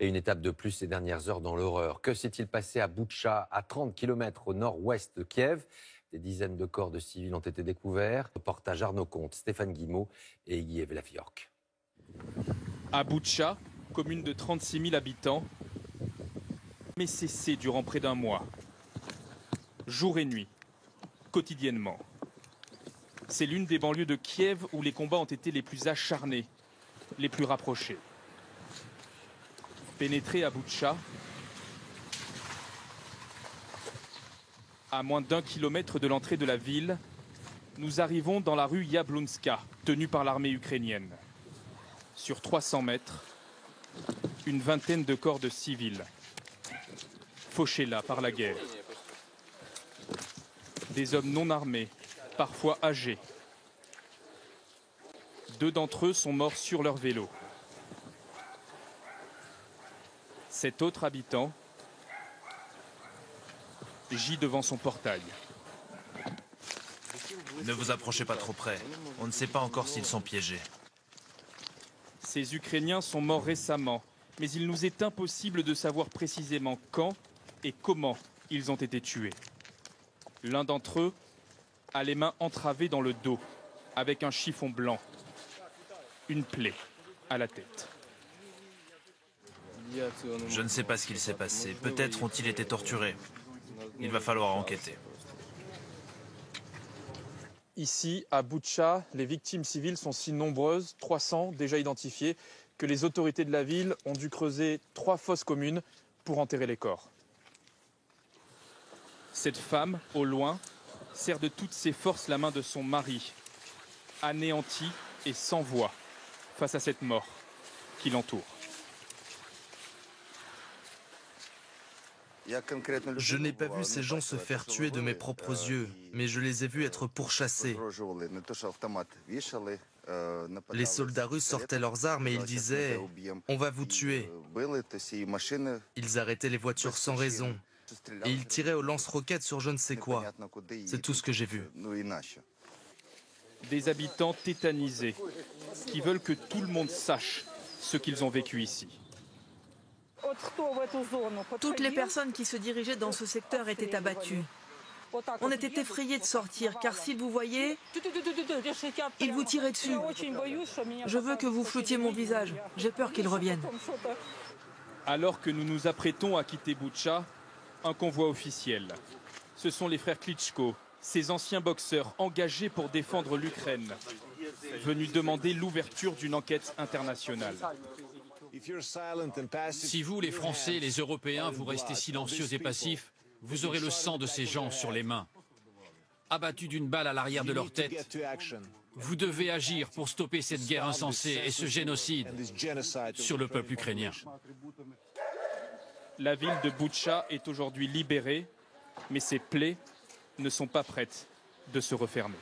Et une étape de plus ces dernières heures dans l'horreur. Que s'est-il passé à Boutcha, à 30 km au nord-ouest de Kiev? Des dizaines de corps de civils ont été découverts. Reportage Arnaud Comte, Stéphane Guimau et Guy Vlafiorc. À Boutcha, commune de 36 000 habitants, mais cessé durant près d'un mois. Jour et nuit, quotidiennement. C'est l'une des banlieues de Kiev où les combats ont été les plus acharnés, les plus rapprochés. Pénétrer à Boutcha, à moins d'1 kilomètre de l'entrée de la ville, nous arrivons dans la rue Yablonska, tenue par l'armée ukrainienne. Sur 300 mètres, une vingtaine de corps de civils, fauchés là par la guerre. Des hommes non armés, parfois âgés. 2 d'entre eux sont morts sur leur vélo. 7 autres habitants gît devant son portail. Ne vous approchez pas trop près. On ne sait pas encore s'ils sont piégés. Ces Ukrainiens sont morts récemment, mais il nous est impossible de savoir précisément quand et comment ils ont été tués. L'un d'entre eux a les mains entravées dans le dos, avec un chiffon blanc, une plaie à la tête. Je ne sais pas ce qu'il s'est passé. Peut-être ont-ils été torturés. Il va falloir enquêter. Ici, à Boutcha, les victimes civiles sont si nombreuses, 300 déjà identifiées, que les autorités de la ville ont dû creuser 3 fosses communes pour enterrer les corps. Cette femme, au loin, serre de toutes ses forces la main de son mari, anéanti et sans voix, face à cette mort qui l'entoure. Je n'ai pas vu ces gens se faire tuer de mes propres yeux, mais je les ai vus être pourchassés. Les soldats russes sortaient leurs armes et ils disaient « On va vous tuer ». Ils arrêtaient les voitures sans raison et ils tiraient aux lance-roquettes sur je ne sais quoi. C'est tout ce que j'ai vu. Des habitants tétanisés qui veulent que tout le monde sache ce qu'ils ont vécu ici. Toutes les personnes qui se dirigeaient dans ce secteur étaient abattues. On était effrayés de sortir, car s'ils vous voyaient, ils vous tiraient dessus. Je veux que vous floutiez mon visage. J'ai peur qu'ils reviennent. Alors que nous nous apprêtons à quitter Boutcha, un convoi officiel. Ce sont les frères Klitschko, ces anciens boxeurs engagés pour défendre l'Ukraine, venus demander l'ouverture d'une enquête internationale. Si vous, les Français, les Européens, vous restez silencieux et passifs, vous aurez le sang de ces gens sur les mains. Abattus d'une balle à l'arrière de leur tête, vous devez agir pour stopper cette guerre insensée et ce génocide sur le peuple ukrainien. La ville de Boutcha est aujourd'hui libérée, mais ses plaies ne sont pas prêtes de se refermer.